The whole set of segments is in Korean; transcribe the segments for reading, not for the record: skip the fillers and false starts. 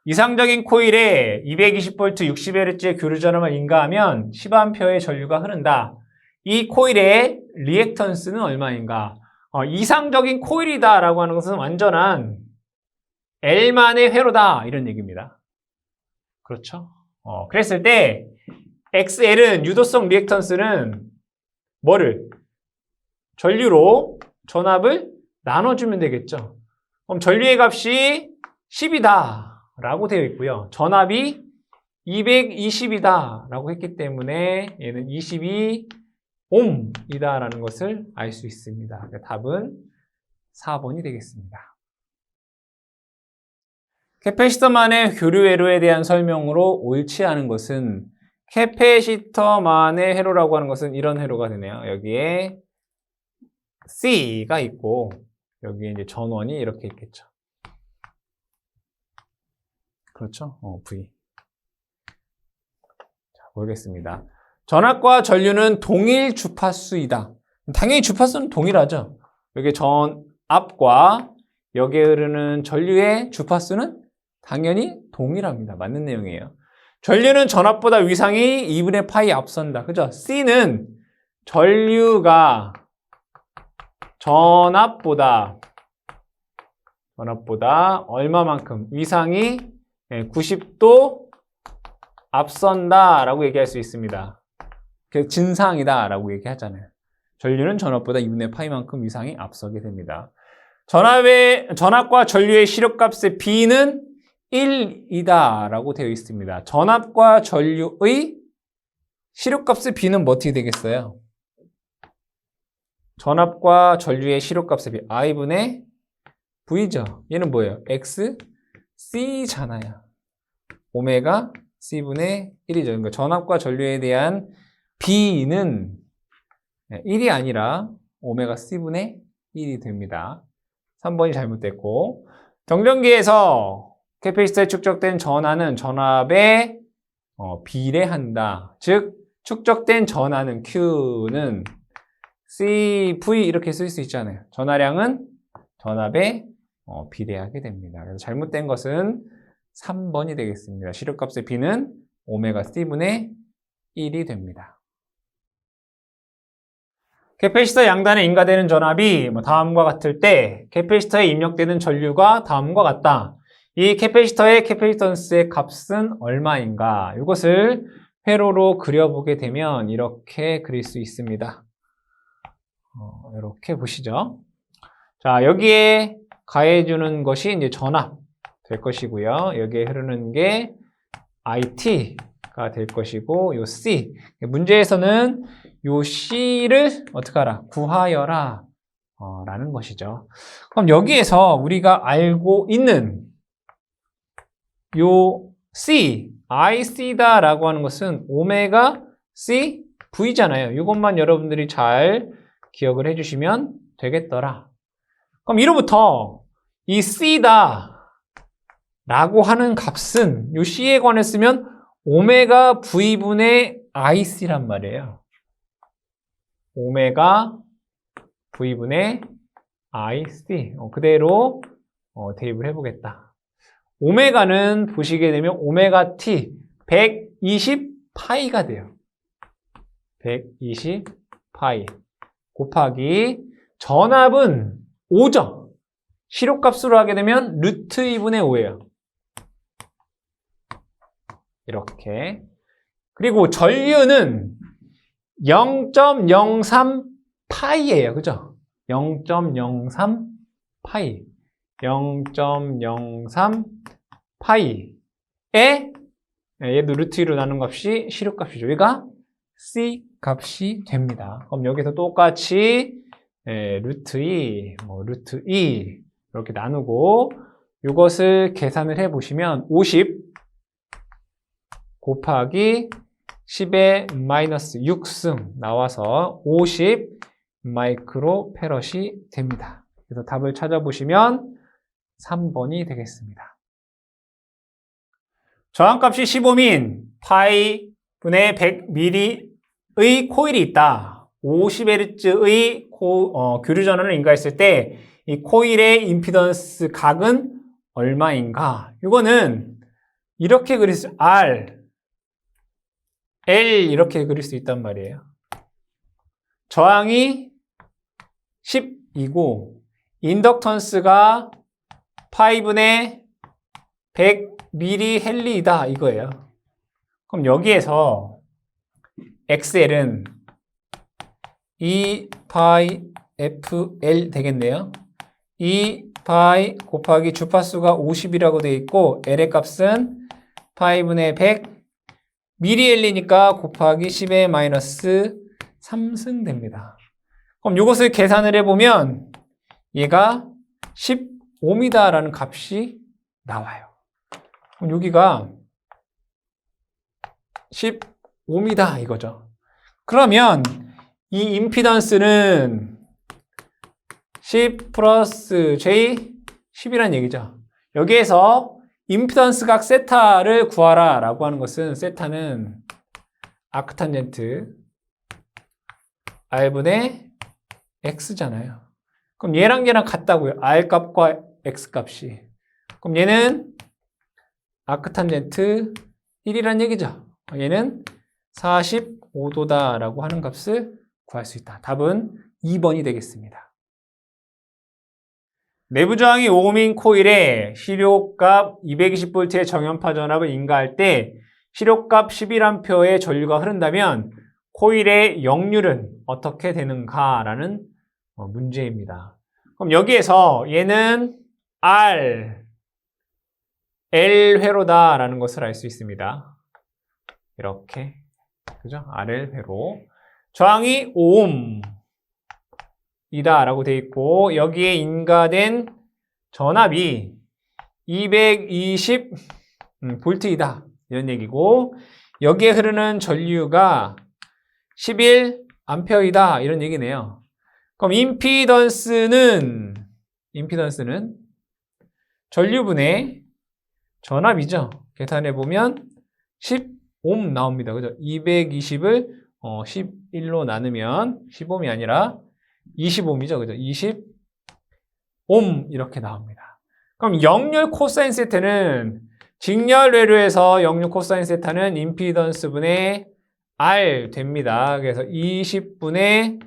이상적인 코일에 220V 60Hz의 교류 전압을 인가하면 10A의 전류가 흐른다. 이 코일의 리액턴스는 얼마인가? 이상적인 코일이다라고 하는 것은 완전한 L만의 회로다 이런 얘기입니다. 그렇죠? 그랬을 때 XL은 유도성 리액턴스는 뭐를? 전류로 전압을 나눠주면 되겠죠. 그럼 전류의 값이 10이다 라고 되어 있고요. 전압이 220이다 라고 했기 때문에 얘는 22옴이다 라는 것을 알 수 있습니다. 답은 4번이 되겠습니다. 캐패시터만의 교류 회로에 대한 설명으로 옳지 않은 것은 캐패시터만의 회로라고 하는 것은 이런 회로가 되네요. 여기에 C가 있고 여기에 이제 전원이 이렇게 있겠죠. 그렇죠? V. 자, 보겠습니다. 전압과 전류는 동일 주파수이다. 당연히 주파수는 동일하죠. 여기 전압과 여기에 흐르는 전류의 주파수는 당연히 동일합니다. 맞는 내용이에요. 전류는 전압보다 위상이 2분의 파이 앞선다. 그죠? C는 전류가 전압보다 얼마만큼 위상이 90도 앞선다 라고 얘기할 수 있습니다. 진상이다 라고 얘기하잖아요. 전류는 전압보다 2분의 파이만큼 위상이 앞서게 됩니다. 전압과 전류의 시력값의 B는 1이다 라고 되어 있습니다. 전압과 전류의 시력값의 B는 뭐 어떻게 되겠어요? 전압과 전류의 시력값의 B I분의 V죠. 얘는 뭐예요? X, C잖아요. 오메가 C분의 1이죠. 그러니까 전압과 전류에 대한 B는 1이 아니라 오메가 C분의 1이 됩니다. 3번이 잘못됐고, 경전기에서 캐패시터에 축적된 전하는 전압에 비례한다. 즉 축적된 전하는 Q는 CV 이렇게 쓸 수 있잖아요. 전하량은 전압에 비례하게 됩니다. 그래서 잘못된 것은 3번이 되겠습니다. 시력값의 B는 오메가 C분의 1이 됩니다. 캐패시터 양단에 인가되는 전압이 다음과 같을 때 캐패시터에 입력되는 전류가 다음과 같다. 이 캐패시터의 캐패시턴스의 값은 얼마인가? 이것을 회로로 그려보게 되면 이렇게 그릴 수 있습니다. 이렇게 보시죠. 자, 여기에 가해주는 것이 이제 전압 될 것이고요. 여기에 흐르는 게 IT가 될 것이고, 요 C. 문제에서는 요 C를 어떻게 하라? 구하여라. 라는 것이죠. 그럼 여기에서 우리가 알고 있는 요 C, IC다 라고 하는 것은 오메가 C V잖아요. 이것만 여러분들이 잘 기억을 해주시면 되겠더라. 그럼 이로부터 이 C다 라고 하는 값은 요 C에 관했으면 오메가 V분의 IC란 말이에요. 오메가 V분의 IC. 그대로 대입을 해보겠다. 오메가는 보시게 되면 오메가 T 120파이가 돼요. 120파이 곱하기 전압은 5죠. 시력값으로 하게 되면 루트 2분의 5예요. 이렇게. 그리고 전류는 0.03파이예요. 그죠? 0.03파이. 0.03파이에 얘도 루트 2로 나눈 값이 시력값이죠. 얘가 C 값이 됩니다. 그럼 여기서 똑같이 루트 2, 루트 2 이렇게 나누고 이것을 계산을 해보시면 50 곱하기 10의 마이너스 6승 나와서 50 마이크로 페럿이 됩니다. 그래서 답을 찾아보시면 3번이 되겠습니다. 저항값이 15민 파이분의 100ml의 코일이 있다. 50Hz의 교류 전원을 인가했을 때 이 코일의 임피던스 각은 얼마인가? 이거는 이렇게 그릴 수, R, L 이렇게 그릴 수 있단 말이에요. 저항이 10이고 인덕턴스가 5분의 100mH이다 이거예요. 그럼 여기에서 XL은 2πfL 되겠네요. 2π 곱하기 주파수가 50이라고 되어 있고 L의 값은 5분의 100 mL이니까 곱하기 10의 마이너스 3승 됩니다. 그럼 이것을 계산을 해보면 얘가 15m라는 값이 나와요. 그럼 여기가 15m 이거죠. 그러면 이 임피던스는 10 플러스 J 10이라는 얘기죠. 여기에서 임피던스 각 세타를 구하라 라고 하는 것은 세타는 아크탄젠트 R분의 X잖아요. 그럼 얘랑 얘랑 같다고요. R 값과 X 값이. 그럼 얘는 아크탄젠트 1이라는 얘기죠. 얘는 45도다라고 하는 값을 구할 수 있다. 답은 2번이 되겠습니다. 내부 저항이 5옴인 코일에 시료값 220V의 정연파 전압을 인가할 때 시료값 11A의 전류가 흐른다면 코일의 역률은 어떻게 되는가라는 문제입니다. 그럼 여기에서 얘는 R, L 회로다라는 것을 알 수 있습니다. 이렇게 그죠? RL 회로 저항이 5옴이다 라고 되어 있고 여기에 인가된 전압이 220 볼트이다 이런 얘기고 여기에 흐르는 전류가 11 암페어이다 이런 얘기네요. 그럼 임피던스는 전류분의 전압이죠. 계산해 보면 10옴 나옵니다. 그죠? 220을 11로 나누면 10옴이 아니라 20옴이죠. 그죠? 20옴 이렇게 나옵니다. 그럼 역률 코사인 세타는 직렬 회로에서 역률 코사인 세타는 임피던스분의 R 됩니다. 그래서 20분의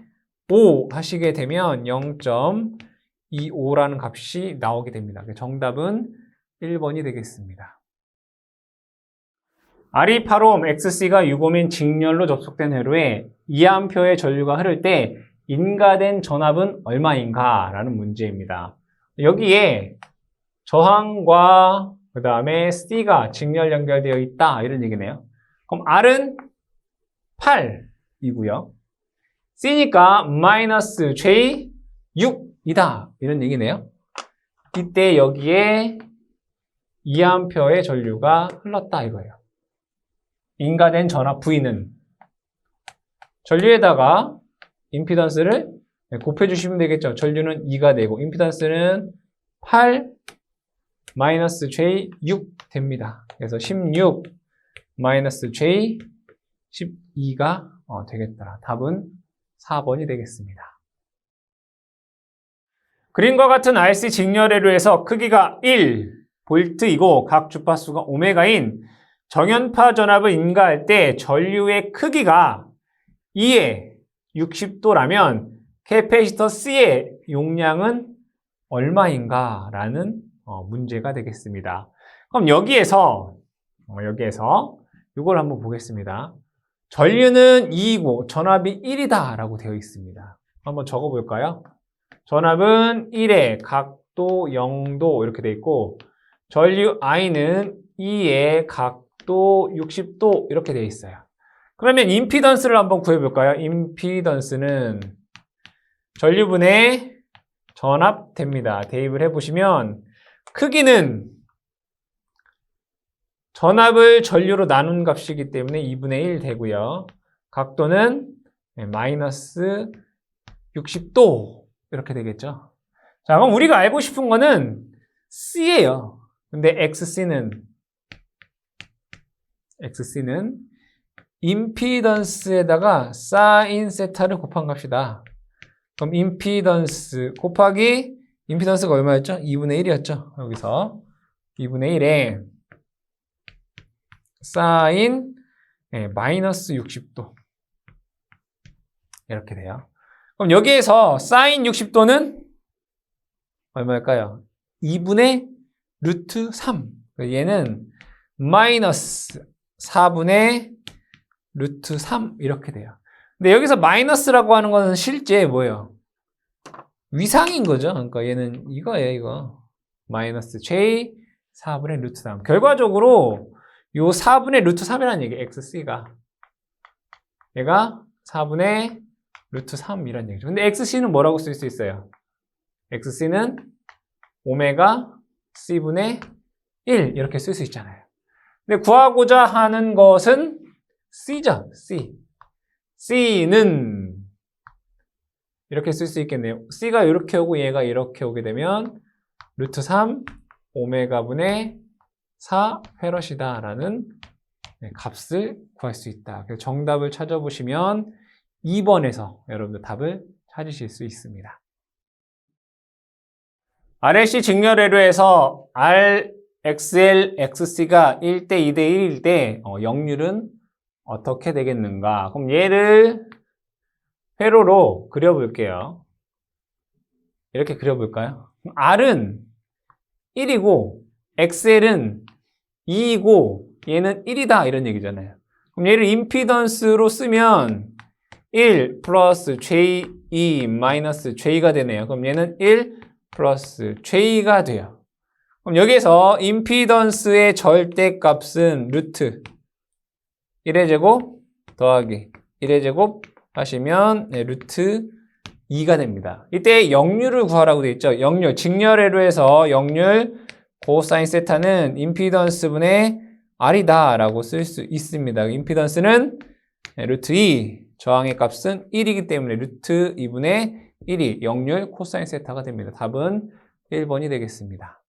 5 하시게 되면 0.25라는 값이 나오게 됩니다. 정답은 1번이 되겠습니다. R이 8옴, XC가 6옴인 직렬로 접속된 회로에 2A의 전류가 흐를 때 인가된 전압은 얼마인가? 라는 문제입니다. 여기에 저항과 그 다음에 C가 직렬 연결되어 있다 이런 얘기네요. 그럼 R은 8이고요. C니까 마이너스 J 6이다 이런 얘기네요. 이때 여기에 2A의 전류가 흘렀다 이거예요. 인가된 전압 V는 전류에다가 임피던스를 곱해주시면 되겠죠. 전류는 2가 되고 임피던스는 8 마이너스 J 6 됩니다. 그래서 16 마이너스 J 12가 되겠다. 답은 4번이 되겠습니다. 그림과 같은 RC 직렬회로에서 크기가 1볼트이고 각 주파수가 오메가인 정연파 전압을 인가할 때 전류의 크기가 2의 60도라면 캐패시터 C의 용량은 얼마인가 라는 문제가 되겠습니다. 그럼 여기에서 이걸 한번 보겠습니다. 전류는 2이고 전압이 1이다 라고 되어 있습니다. 한번 적어볼까요? 전압은 1에 각도 0도 이렇게 되어 있고 전류 I는 2에 각도 60도 이렇게 되어 있어요. 그러면 임피던스를 한번 구해볼까요? 임피던스는 전류분의 전압 됩니다. 대입을 해보시면 크기는 전압을 전류로 나눈 값이기 때문에 2분의 1 되고요. 각도는 마이너스 60도 이렇게 되겠죠. 자, 그럼 우리가 알고 싶은 거는 C예요. 근데 XC는 임피던스에다가 사인 세타를 곱한 값이다. 그럼 임피던스 곱하기 임피던스가 얼마였죠? 2분의 1이었죠. 여기서 2분의 1에 사인 마이너스 60도 이렇게 돼요. 그럼 여기에서 사인 60도는 얼마일까요? 2분의 루트 3. 얘는 마이너스 4분의 루트 3 이렇게 돼요. 근데 여기서 마이너스라고 하는 것은 실제 뭐예요? 위상인 거죠. 그러니까 얘는 이거예요, 이거. 마이너스 j 4분의 루트 3. 결과적으로 요 4분의 루트 3이라는 얘기예요. xc가. 얘가 4분의 루트 3이라는 얘기죠. 근데 xc는 뭐라고 쓸 수 있어요? xc는 오메가 c분의 1 이렇게 쓸 수 있잖아요. 근데 구하고자 하는 것은 c죠. c. c는 이렇게 쓸 수 있겠네요. c가 이렇게 오고 얘가 이렇게 오게 되면 루트 3 오메가분의 4 회럿이다 라는 값을 구할 수 있다. 그래서 정답을 찾아보시면 2번에서 여러분들 답을 찾으실 수 있습니다. RLC 직렬회로에서 R, XL, XC가 1대 2대 1일 때 역률은 어떻게 되겠는가? 그럼 얘를 회로로 그려볼게요. 이렇게 그려볼까요? R은 1이고 XL은 2이고 얘는 1이다 이런 얘기잖아요. 그럼 얘를 임피던스로 쓰면 1 플러스 J2 마이너스 J가 되네요. 그럼 얘는 1 플러스 J가 돼요. 그럼 여기에서 임피던스의 절대값은 루트 1의 제곱 더하기 1의 제곱 하시면 루트 2가 됩니다. 이때 역률을 구하라고 되어 있죠. 역률, 직렬회로에서 역률 코사인 세타는 임피던스분의 R이다 라고 쓸 수 있습니다. 임피던스는 루트 2, 저항의 값은 1이기 때문에 루트 2분의 1이 역률 코사인 세타가 됩니다. 답은 1번이 되겠습니다.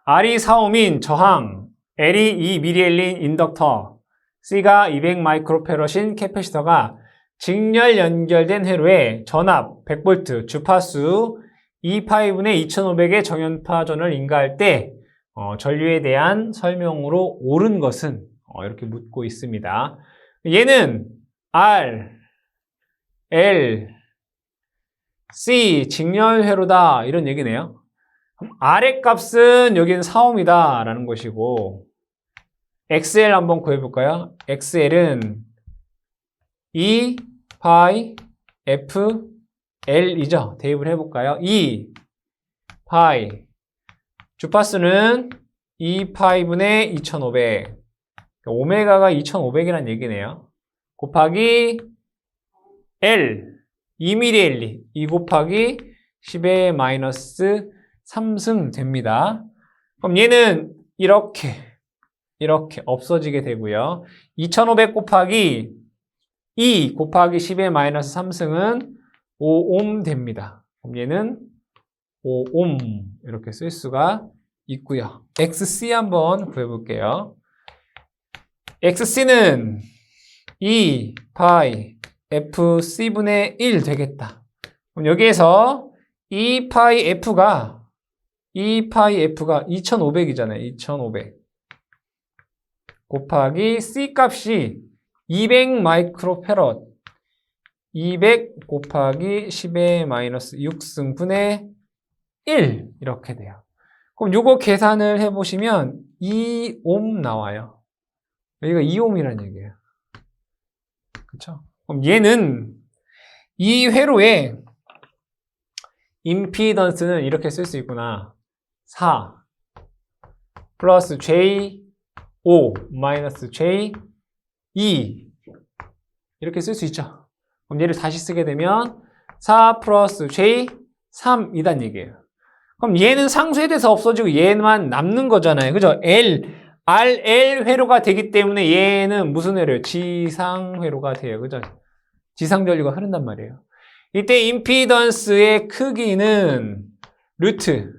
R이 4옴인 저항, L이 2mA인 인덕터, C가 200 마이크로패럿인 캐패시터가 직렬 연결된 회로에 전압 100V, 주파수 2파이분의 2500의 정연파전을 인가할 때 전류에 대한 설명으로 옳은 것은 이렇게 묻고 있습니다. 얘는 R, L, C 직렬 회로다 이런 얘기네요. R의 값은 여기는 4옴이다 라는 것이고 XL 한번 구해볼까요? XL은 2 파이 F L이죠. 대입을 해볼까요? 2 파이 주파수는 2 파이분의 2500 오메가가 2500이라는 얘기네요. 곱하기 L 2mAh 2 곱하기 10의 마이너스 3승 됩니다. 그럼 얘는 이렇게 없어지게 되고요. 2500 곱하기 2 곱하기 10의 마이너스 3승은 5옴 됩니다. 그럼 얘는 5옴 이렇게 쓸 수가 있고요. XC 한번 구해볼게요. XC는 2 파이 FC분의 1 되겠다. 그럼 여기에서 2 파이 F가 2500이잖아요. 2500 곱하기 C 값이 200 마이크로패럿 200 곱하기 10의 마이너스 6승분의 1 이렇게 돼요. 그럼 요거 계산을 해보시면 2옴 나와요. 여기가 2옴이라는 얘기예요. 그렇죠? 그럼 얘는 이 회로의 임피던스는 이렇게 쓸 수 있구나. 4 플러스 J 5 마이너스 J 2 이렇게 쓸 수 있죠. 그럼 얘를 다시 쓰게 되면 4 플러스 J 3이란 얘기예요. 그럼 얘는 상쇄돼서 없어지고 얘만 남는 거잖아요. 그죠? RL 회로가 되기 때문에 얘는 무슨 회로예요? 지상 회로가 돼요. 그죠? 지상 전류가 흐른단 말이에요. 이때 임피던스의 크기는 루트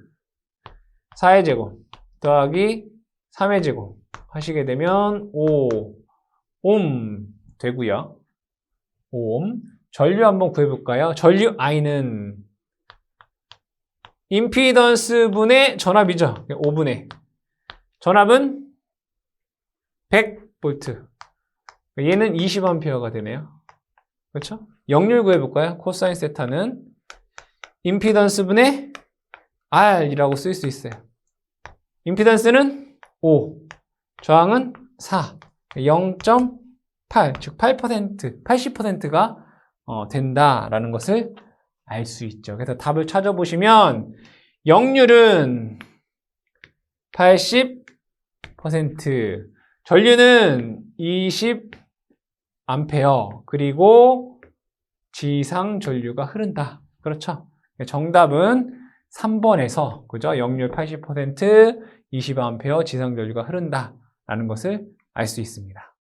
4의 제곱 더하기 3의 제곱 하시게 되면 5옴 되고요. 5옴. 전류 한번 구해볼까요? 전류 I는 임피던스 분의 전압이죠. 5분의 전압은 100V. 얘는 20A가 되네요. 그렇죠? 역률 구해볼까요? 코사인 세타는 임피던스분의 R이라고 쓸 수 있어요. 임피던스는 5, 저항은 4, 0.8, 즉 8%, 80%가 된다라는 것을 알 수 있죠. 그래서 답을 찾아보시면 역률은 80%, 전류는 20A, 그리고 지상 전류가 흐른다. 그렇죠? 정답은 3번에서, 그죠? 역률 80%, 20A 지상 전류가 흐른다라는 것을 알 수 있습니다.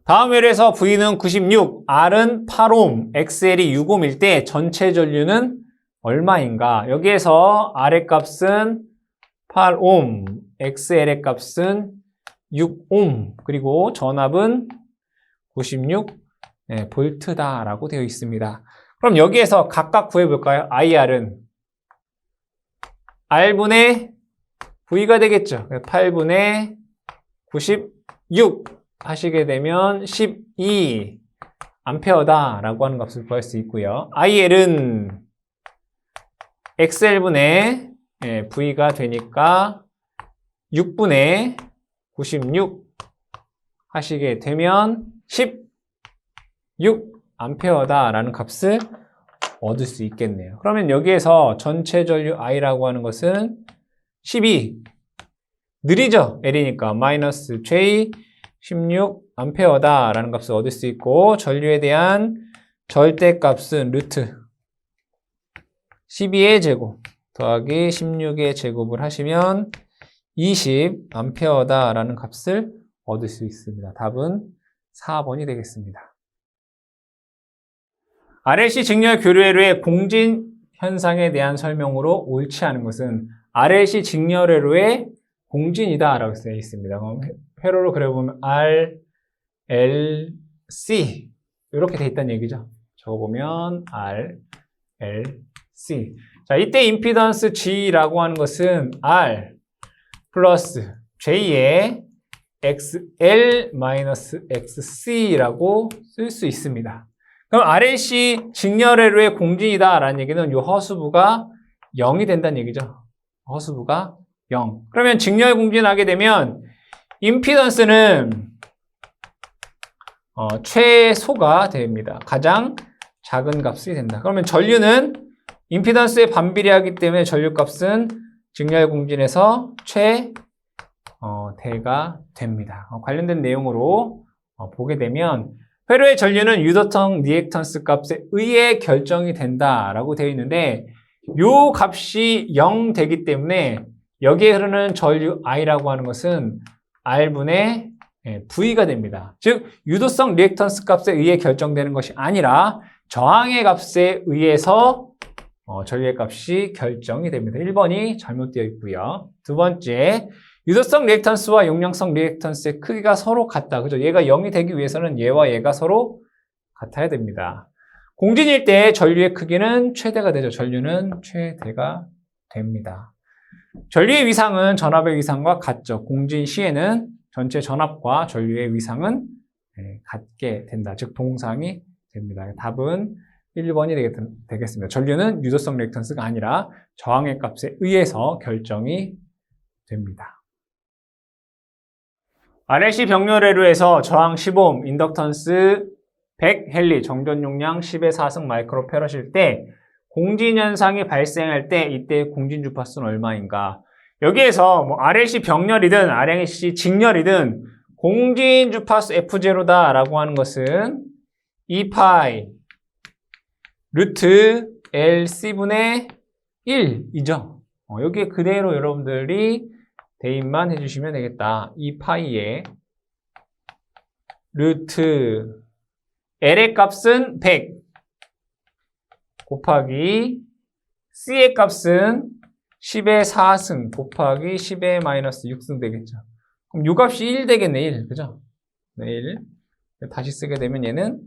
다음 예에서 V는 96, R은 8옴, XL이 6옴일 때 전체 전류는 얼마인가? 여기에서 R의 값은 8옴, XL의 값은 6옴, 그리고 전압은 96 볼트다라고 되어 있습니다. 그럼 여기에서 각각 구해볼까요? IR은 R분의 V가 되겠죠. 8분의 96 하시게 되면 12A다라고 하는 값을 구할 수 있고요. IL은 XL분의 V가 되니까 6분의 96 하시게 되면 16A다라는 값을 얻을 수 있겠네요. 그러면 여기에서 전체 전류 I라고 하는 것은 12, 느리죠? L이니까 마이너스 J 16A다라는 값을 얻을 수 있고, 전류에 대한 절대값은 루트 12의 제곱 더하기 16의 제곱을 하시면 20A다라는 값을 얻을 수 있습니다. 답은 4번이 되겠습니다. RLC 직렬 교류회로의 공진 현상에 대한 설명으로 옳지 않은 것은 RLC 직렬회로의 공진이다 라고 되어 있습니다. 그럼 회로로 그려보면 R, L, C 이렇게 되어 있다는 얘기죠. 적어보면 R, L, C. 자, 이때 임피던스 G라고 하는 것은 R 플러스 J의 XL-XC라고 쓸 수 있습니다. 그럼 RLC 직렬회로의 공진이다 라는 얘기는 이 허수부가 0이 된다는 얘기죠. 허수부가 0. 그러면 직렬 공진하게 되면 임피던스는 최소가 됩니다. 가장 작은 값이 된다. 그러면 전류는 임피던스에 반비례하기 때문에 전류값은 직렬 공진에서 최대가 됩니다. 관련된 내용으로 보게 되면 회로의 전류는 유도성 리액턴스 값에 의해 결정이 된다라고 되어 있는데 이 값이 0 되기 때문에 여기에 흐르는 전류 I라고 하는 것은 R분의 V가 됩니다. 즉 유도성 리액턴스 값에 의해 결정되는 것이 아니라 저항의 값에 의해서 전류의 값이 결정이 됩니다. 1번이 잘못되어 있고요. 두 번째, 유도성 리액턴스와 용량성 리액턴스의 크기가 서로 같다. 그죠? 얘가 0이 되기 위해서는 얘와 얘가 서로 같아야 됩니다. 공진일 때 전류의 크기는 최대가 되죠. 전류는 최대가 됩니다. 전류의 위상은 전압의 위상과 같죠. 공진 시에는 전체 전압과 전류의 위상은 같게 된다. 즉 동상이 됩니다. 답은 1번이 되겠습니다. 전류는 유도성 리액턴스가 아니라 저항의 값에 의해서 결정이 됩니다. RLC 병렬회로에서 저항 10옴, 인덕턴스 100헬리, 정전 용량 10의 4승 마이크로패럿일 때 공진 현상이 발생할 때 이때 공진 주파수는 얼마인가? 여기에서 뭐 RLC 병렬이든 RLC 직렬이든 공진 주파수 F0다라고 하는 것은 2파이 루트 LC분의 1이죠. 여기에 그대로 여러분들이 대입만 해주시면 되겠다. 2파이에 루트 L의 값은 100 곱하기 C의 값은 10의 4승 곱하기 10의 마이너스 6승 되겠죠. 그럼 이 값이 1 되겠네. 1. 그죠? 네, 1. 다시 쓰게 되면 얘는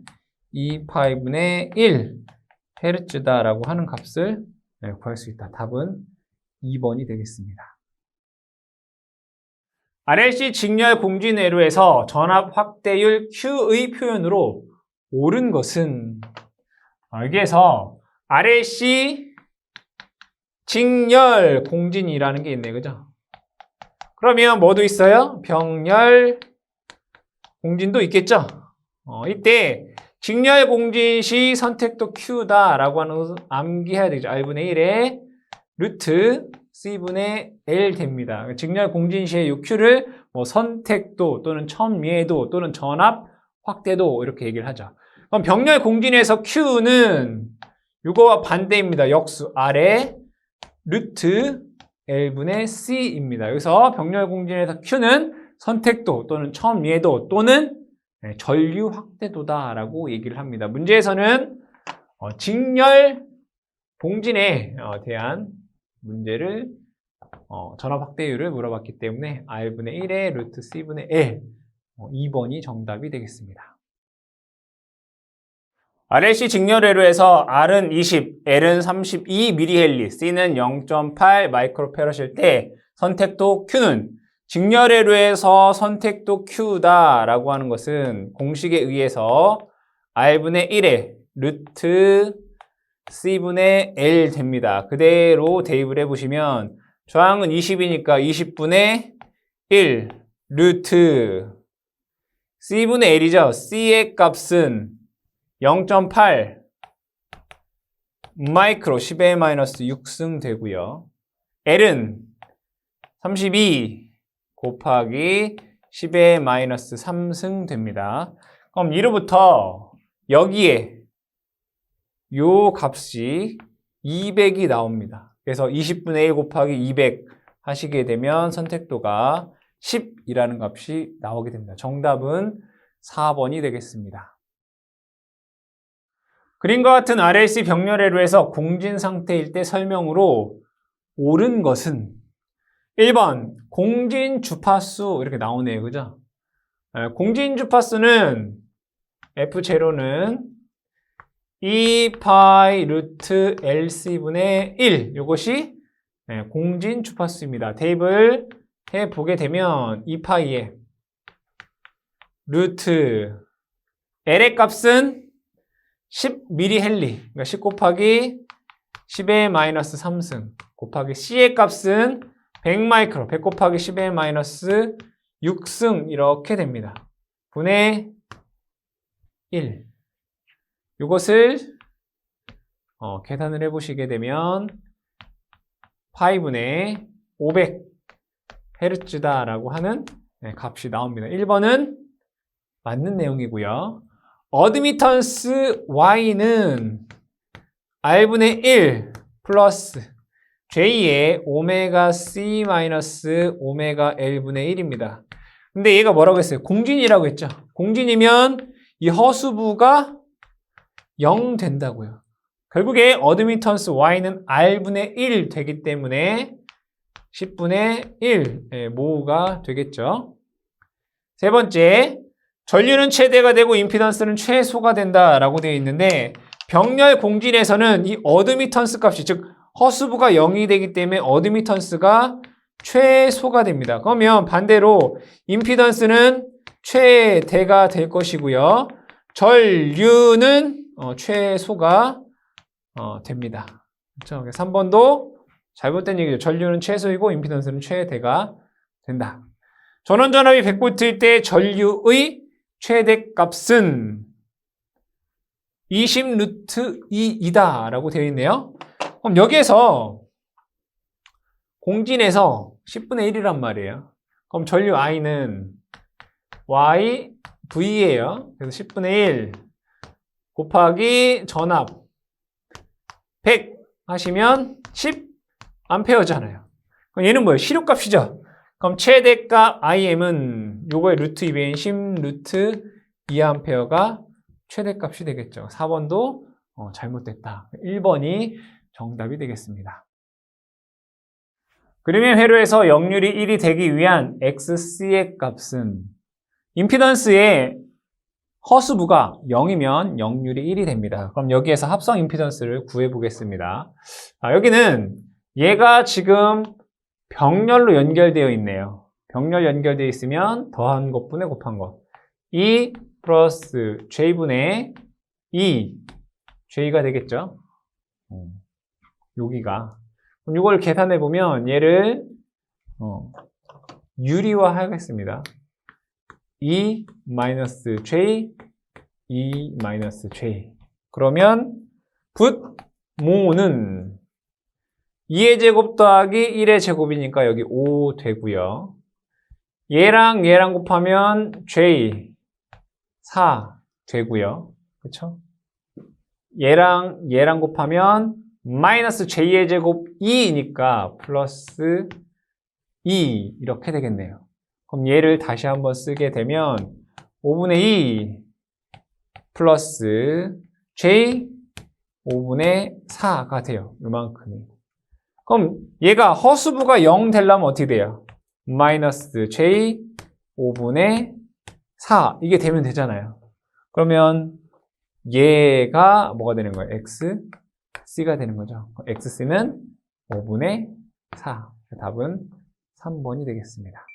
2파이분의 1 헤르츠다라고 하는 값을 구할 수 있다. 답은 2번이 되겠습니다. RLC 직렬 공진회로에서 전압 확대율 Q의 표현으로 옳은 것은 여기에서 RLC 직렬 공진이라는 게 있네, 그죠? 그러면 뭐도 있어요? 병렬 공진도 있겠죠? 이때 직렬 공진 시 선택도 Q다라고 하는 것을 암기해야 되죠. R분의 1에 루트 C분의 L 됩니다. 직렬 공진 시의 이 Q를 뭐 선택도 또는 첨예도 또는 전압 확대도 이렇게 얘기를 하죠. 그럼 병렬 공진에서 Q는 이거와 반대입니다. 역수 아래 루트 L분의 C입니다. 여기서 병렬 공진에서 Q는 선택도 또는 첨예도 또는 전류 확대도다라고 얘기를 합니다. 문제에서는 직렬 공진에 대한 문제를 전압 확대율을 물어봤기 때문에 R분의 1의 루트 C분의 L 2번이 정답이 되겠습니다. RLC 직렬회로에서 R은 20, L은 32mH, C는 0.8 마이크로페럿일 때 선택도 Q는 직렬회로에서 선택도 Q다라고 하는 것은 공식에 의해서 R분의 1의 루트 C분의 L 됩니다. 그대로 대입을 해보시면 저항은 20이니까 20분의 1 루트 C분의 L이죠. C의 값은 0.8 마이크로 10의 마이너스 6승 되고요. L은 32 곱하기 10의 마이너스 3승 됩니다. 그럼 이로부터 여기에 요 값이 200이 나옵니다. 그래서 20분의 1 곱하기 200 하시게 되면 선택도가 10이라는 값이 나오게 됩니다. 정답은 4번이 되겠습니다. 그림과 같은 RLC 병렬회로에서 공진 상태일 때 설명으로 옳은 것은 1번 공진 주파수 이렇게 나오네요. 그죠? 공진 주파수는 F0는 2파이 루트 LC분의 1 이것이 공진 주파수입니다. 대입을 해보게 되면 2파이에 루트 L의 값은 10mH, 그러니까 10 곱하기 10의 마이너스 3승 곱하기 C의 값은 100마이크로, 100 곱하기 10의 마이너스 6승 이렇게 됩니다. 분의 1. 이것을 계산을 해보시게 되면 파이분의 500Hz다라고 하는 값이 나옵니다. 1번은 맞는 내용이고요. 어드미턴스 Y는 R분의 1 플러스 J의 오메가 C 마이너스 오메가 L분의 1입니다. 근데 얘가 뭐라고 했어요? 공진이라고 했죠? 공진이면 이 허수부가 0 된다고요. 결국에 어드미턴스 Y는 R분의 1 되기 때문에 10분의 1 모우가 되겠죠. 세 번째, 전류는 최대가 되고 임피던스는 최소가 된다라고 되어 있는데 병렬 공진에서는 이 어드미턴스 값이 즉 허수부가 0이 되기 때문에 어드미턴스가 최소가 됩니다. 그러면 반대로 임피던스는 최대가 될 것이고요. 전류는 최소가 됩니다. 그렇죠? 3번도 잘못된 얘기죠. 전류는 최소이고 임피던스는 최대가 된다. 전원전압이 100V일 때 전류의 최대값은 20 루트 2이다 라고 되어 있네요. 그럼 여기에서 공진에서 10분의 1이란 말이에요. 그럼 전류 I는 Y, V예요. 그래서 10분의 1 곱하기 전압 100 하시면 10A잖아요. 그럼 얘는 뭐예요? 시료값이죠. 그럼 최대값 IM은 요거의 루트 2배인 10 루트 2A가 최대값이 되겠죠. 4번도 잘못됐다. 1번이 정답이 되겠습니다. 그러면 회로에서 역률이 1이 되기 위한 XC의 값은 임피던스의 허수부가 0이면 역률이 1이 됩니다. 그럼 여기에서 합성 임피던스를 구해 보겠습니다. 여기는 얘가 지금 병렬로 연결되어 있네요. 병렬 연결되어 있으면 더한 것분의 곱한 것. 2 플러스 j분의 2 j가 되겠죠. 여기가. 그럼 이걸 계산해 보면 얘를 유리화 하겠습니다. 2 마이너스 j 2 마이너스 j. 그러면 분모는 2의 제곱 더하기 1의 제곱이니까 여기 5 되고요. 얘랑 얘랑 곱하면 j 4 되고요. 그렇죠? 얘랑 얘랑 곱하면 마이너스 j의 제곱 2니까 플러스 2 이렇게 되겠네요. 그럼 얘를 다시 한번 쓰게 되면 5분의 2 플러스 j 5분의 4가 돼요. 요만큼이. 그럼 얘가 허수부가 0 되려면 어떻게 돼요? 마이너스 j 5분의 4 이게 되면 되잖아요. 그러면 얘가 뭐가 되는 거예요? x, c가 되는 거죠. xc는 5분의 4. 답은 3번이 되겠습니다.